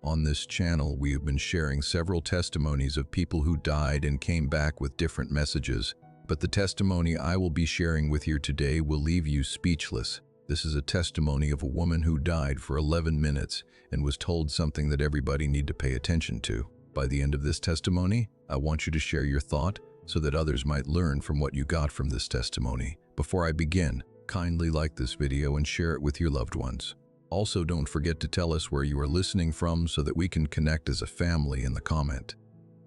On this channel, we have been sharing several testimonies of people who died and came back with different messages, but the testimony I will be sharing with you today will leave you speechless. This is a testimony of a woman who died for 11 minutes and was told something that everybody need to pay attention to. By the end of this testimony, I want you to share your thought so that others might learn from what you got from this testimony. Before I begin, kindly like this video and share it with your loved ones. Also, don't forget to tell us where you are listening from so that we can connect as a family in the comment.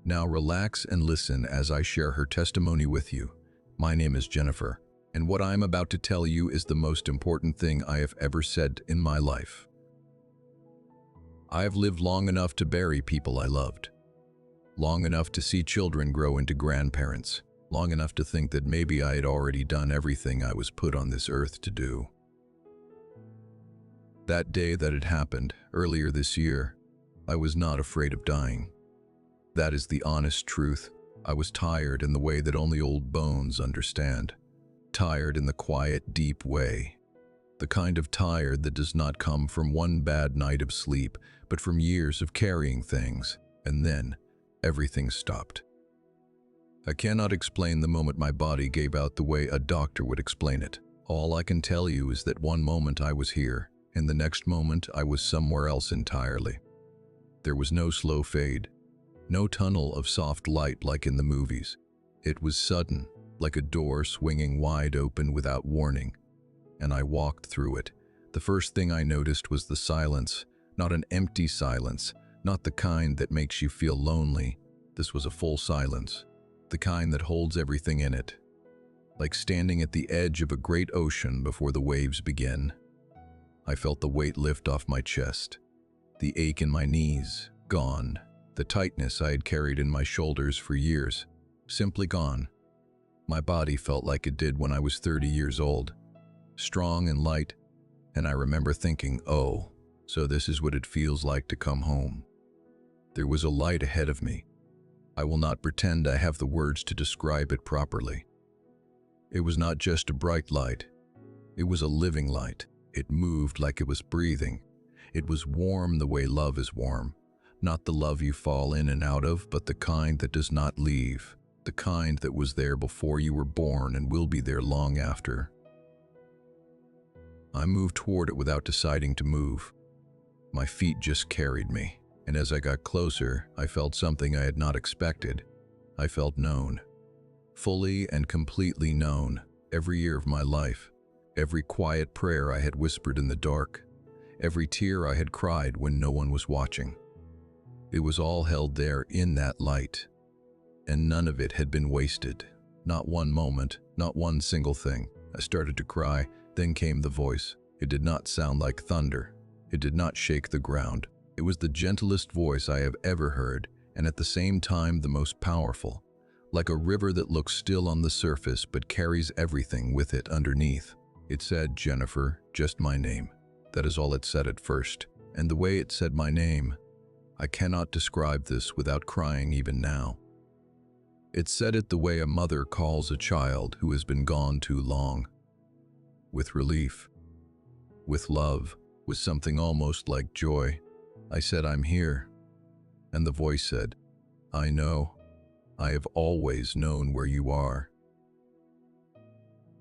Now relax and listen as I share her testimony with you. My name is Jennifer, and what I am about to tell you is the most important thing I have ever said in my life. I have lived long enough to bury people I loved. Long enough to see children grow into grandparents. Long enough to think that maybe I had already done everything I was put on this earth to do. That day that it happened, earlier this year, I was not afraid of dying. That is the honest truth. I was tired in the way that only old bones understand. Tired in the quiet, deep way. The kind of tired that does not come from one bad night of sleep, but from years of carrying things. And then, everything stopped. I cannot explain the moment my body gave out the way a doctor would explain it. All I can tell you is that one moment I was here, and the next moment I was somewhere else entirely. There was no slow fade, no tunnel of soft light like in the movies. It was sudden, like a door swinging wide open without warning, and I walked through it. The first thing I noticed was the silence, not an empty silence, not the kind that makes you feel lonely. This was a full silence, the kind that holds everything in it, like standing at the edge of a great ocean before the waves begin. I felt the weight lift off my chest, the ache in my knees, gone. The tightness I had carried in my shoulders for years, simply gone. My body felt like it did when I was 30 years old, strong and light, and I remember thinking, oh, so this is what it feels like to come home. There was a light ahead of me. I will not pretend I have the words to describe it properly. It was not just a bright light. It was a living light. It moved like it was breathing. It was warm the way love is warm. Not the love you fall in and out of, but the kind that does not leave. The kind that was there before you were born and will be there long after. I moved toward it without deciding to move. My feet just carried me, and as I got closer, I felt something I had not expected. I felt known. Fully and completely known. Every year of my life. Every quiet prayer I had whispered in the dark, every tear I had cried when no one was watching. It was all held there in that light, and none of it had been wasted. Not one moment, not one single thing. I started to cry, then came the voice. It did not sound like thunder. It did not shake the ground. It was the gentlest voice I have ever heard, and at the same time the most powerful, like a river that looks still on the surface but carries everything with it underneath. It said, Jennifer, just my name. That is all it said at first. And the way it said my name, I cannot describe this without crying even now. It said it the way a mother calls a child who has been gone too long. With relief, with love, with something almost like joy. I said, I'm here. And the voice said, I know. I have always known where you are.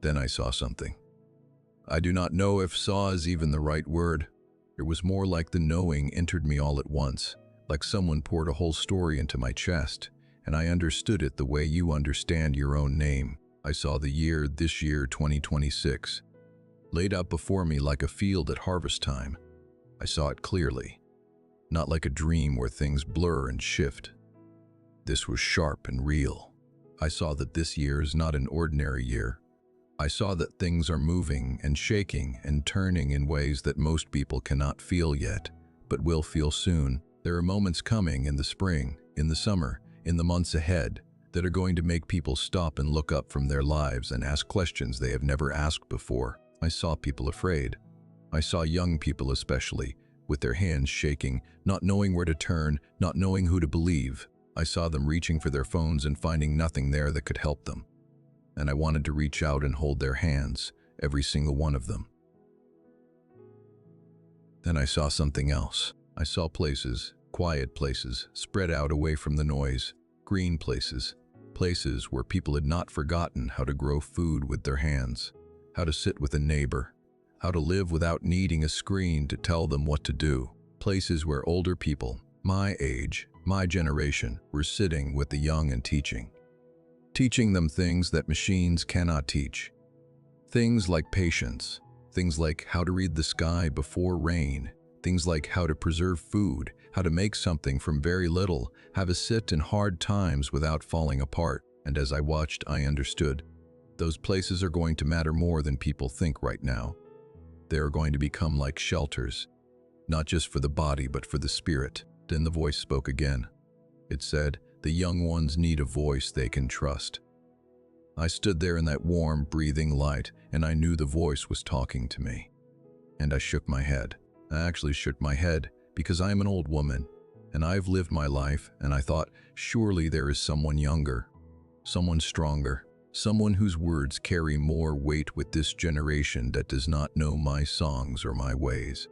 Then I saw something. I do not know if saw is even the right word. It was more like the knowing entered me all at once, like someone poured a whole story into my chest, and I understood it the way you understand your own name. I saw the year, this year, 2026, laid out before me like a field at harvest time. I saw it clearly, not like a dream where things blur and shift. This was sharp and real. I saw that this year is not an ordinary year. I saw that things are moving and shaking and turning in ways that most people cannot feel yet, but will feel soon. There are moments coming in the spring, in the summer, in the months ahead, that are going to make people stop and look up from their lives and ask questions they have never asked before. I saw people afraid. I saw young people especially, with their hands shaking, not knowing where to turn, not knowing who to believe. I saw them reaching for their phones and finding nothing there that could help them. And I wanted to reach out and hold their hands, every single one of them. Then I saw something else. I saw places, quiet places, spread out away from the noise, green places, places where people had not forgotten how to grow food with their hands, how to sit with a neighbor, how to live without needing a screen to tell them what to do, places where older people, my age, my generation, were sitting with the young and teaching them things that machines cannot teach. Things like patience, things like how to read the sky before rain, things like how to preserve food, how to make something from very little, how to sit in hard times without falling apart. And as I watched, I understood. Those places are going to matter more than people think right now. They are going to become like shelters, not just for the body but for the spirit. Then the voice spoke again. It said, "The young ones need a voice they can trust." I stood there in that warm, breathing light, and I knew the voice was talking to me. And I shook my head. I actually shook my head because I am an old woman, and I've lived my life, and I thought, surely there is someone younger, someone stronger, someone whose words carry more weight with this generation that does not know my songs or my ways.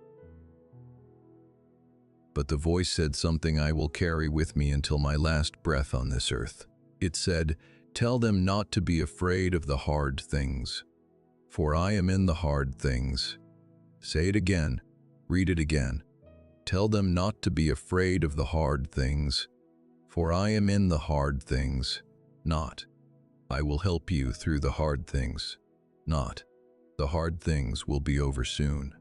But the voice said something I will carry with me until my last breath on this earth. It said, "Tell them not to be afraid of the hard things, for I am in the hard things." Say it again, read it again. Tell them not to be afraid of the hard things, for I am in the hard things. Not, I will help you through the hard things. Not, the hard things will be over soon.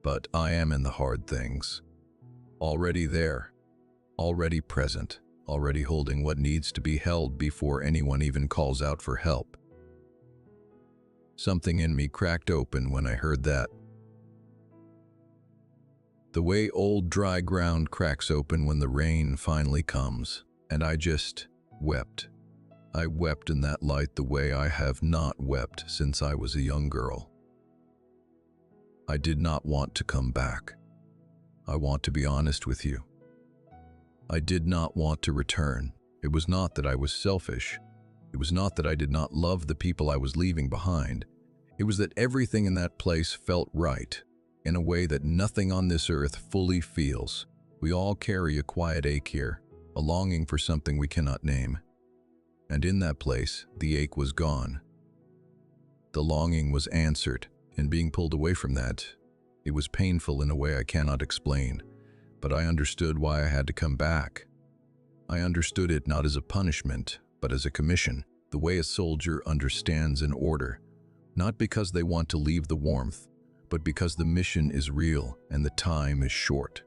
But I am in the hard things. Already there, already present, already holding what needs to be held before anyone even calls out for help. Something in me cracked open when I heard that. The way old dry ground cracks open when the rain finally comes, and I just wept. I wept in that light the way I have not wept since I was a young girl. I did not want to come back. I want to be honest with you. I did not want to return. It was not that I was selfish. It was not that I did not love the people I was leaving behind. It was that everything in that place felt right, in a way that nothing on this earth fully feels. We all carry a quiet ache here, a longing for something we cannot name. And in that place, the ache was gone. The longing was answered, and being pulled away from that, it was painful in a way I cannot explain, but I understood why I had to come back. I understood it not as a punishment, but as a commission, the way a soldier understands an order, not because they want to leave the warmth, but because the mission is real and the time is short.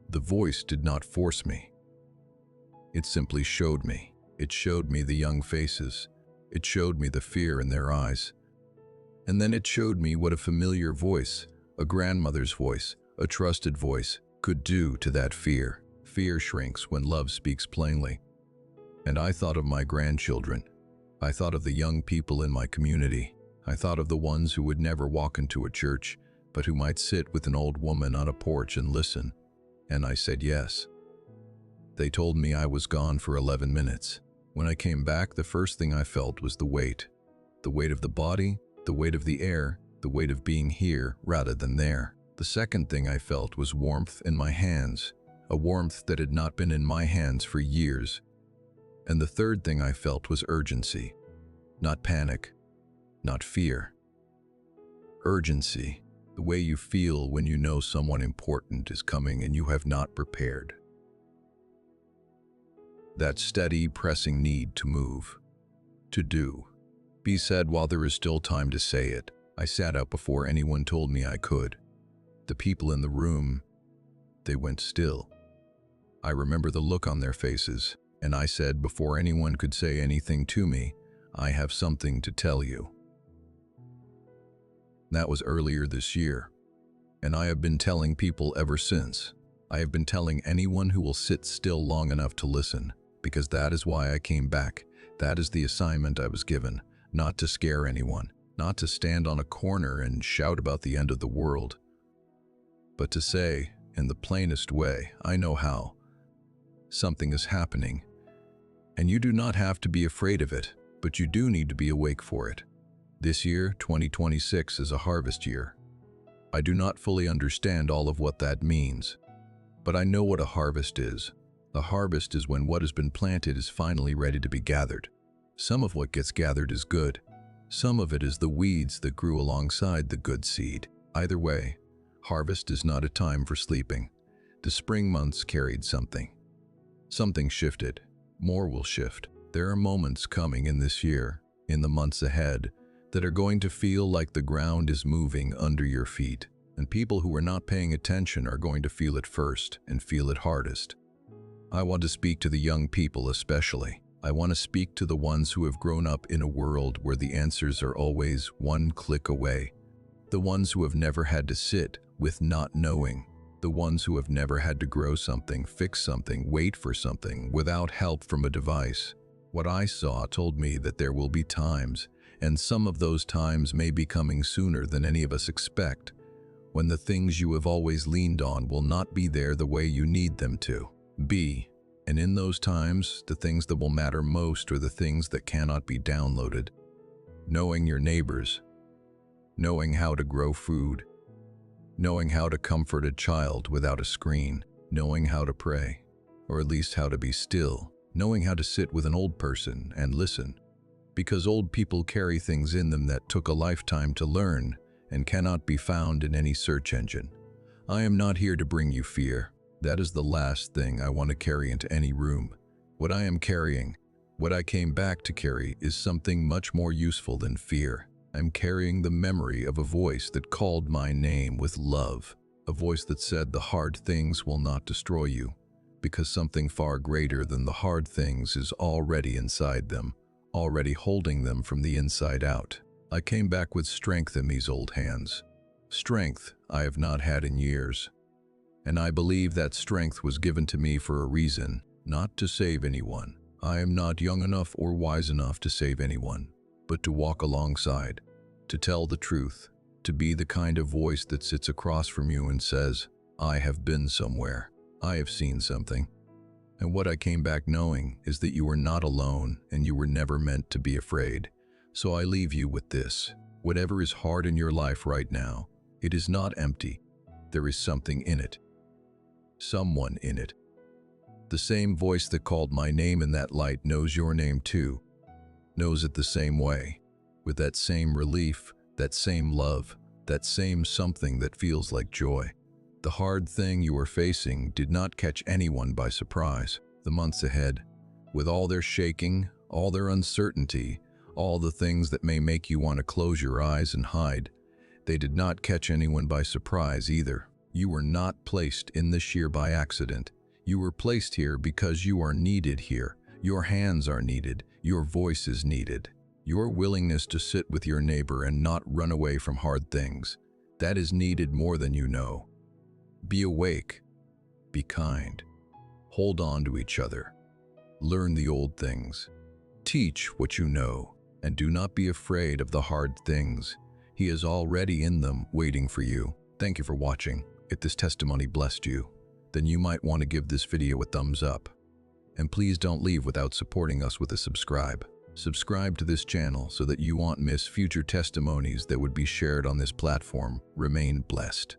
The voice did not force me. It simply showed me. It showed me the young faces. It showed me the fear in their eyes. And then it showed me what a familiar voice, a grandmother's voice, a trusted voice, could do to that fear. Fear shrinks when love speaks plainly. And I thought of my grandchildren. I thought of the young people in my community. I thought of the ones who would never walk into a church, but who might sit with an old woman on a porch and listen. And I said yes. They told me I was gone for 11 minutes. When I came back, the first thing I felt was the weight of the body, the weight of the air, the weight of being here rather than there. The second thing I felt was warmth in my hands, a warmth that had not been in my hands for years. And the third thing I felt was urgency, not panic, not fear. Urgency, the way you feel when you know someone important is coming and you have not prepared. That steady, pressing need to move, to do. Be said while there is still time to say it. I sat up before anyone told me I could. The people in the room, they went still. I remember the look on their faces, and I said before anyone could say anything to me, I have something to tell you. That was earlier this year, and I have been telling people ever since. I have been telling anyone who will sit still long enough to listen, because that is why I came back. That is the assignment I was given, not to scare anyone, not to stand on a corner and shout about the end of the world, but to say, in the plainest way, I know how. Something is happening, and you do not have to be afraid of it, but you do need to be awake for it. This year, 2026, is a harvest year. I do not fully understand all of what that means, but I know what a harvest is. A harvest is when what has been planted is finally ready to be gathered. Some of what gets gathered is good. Some of it is the weeds that grew alongside the good seed. Either way, harvest is not a time for sleeping. The spring months carried something. Something shifted. More will shift. There are moments coming in this year, in the months ahead, that are going to feel like the ground is moving under your feet, and people who are not paying attention are going to feel it first and feel it hardest. I want to speak to the young people especially. I want to speak to the ones who have grown up in a world where the answers are always one click away. The ones who have never had to sit with not knowing. The ones who have never had to grow something, fix something, wait for something without help from a device. What I saw told me that there will be times, and some of those times may be coming sooner than any of us expect, when the things you have always leaned on will not be there the way you need them to be. And in those times, the things that will matter most are the things that cannot be downloaded. Knowing your neighbors, knowing how to grow food, knowing how to comfort a child without a screen, knowing how to pray, or at least how to be still, knowing how to sit with an old person and listen, because old people carry things in them that took a lifetime to learn and cannot be found in any search engine. I am not here to bring you fear. That is the last thing I want to carry into any room. What I am carrying, what I came back to carry, is something much more useful than fear. I'm carrying the memory of a voice that called my name with love, a voice that said the hard things will not destroy you, because something far greater than the hard things is already inside them, already holding them from the inside out. I came back with strength in these old hands, strength I have not had in years. And I believe that strength was given to me for a reason, not to save anyone. I am not young enough or wise enough to save anyone, but to walk alongside, to tell the truth, to be the kind of voice that sits across from you and says, I have been somewhere, I have seen something. And what I came back knowing is that you are not alone and you were never meant to be afraid. So I leave you with this. Whatever is hard in your life right now, it is not empty. There is something in it. Someone in it. The same voice that called my name in that light knows your name too, knows it the same way, with that same relief, that same love, that same something that feels like joy. The hard thing you are facing did not catch anyone by surprise. The months ahead, with all their shaking, all their uncertainty, all the things that may make you want to close your eyes and hide, they did not catch anyone by surprise either. You were not placed in this year by accident. You were placed here because you are needed here. Your hands are needed. Your voice is needed. Your willingness to sit with your neighbor and not run away from hard things, that is needed more than you know. Be awake. Be kind. Hold on to each other. Learn the old things. Teach what you know, and do not be afraid of the hard things. He is already in them, waiting for you. Thank you for watching. If this testimony blessed you, then you might want to give this video a thumbs up. And please don't leave without supporting us with a subscribe. Subscribe to this channel so that you won't miss future testimonies that would be shared on this platform. Remain blessed.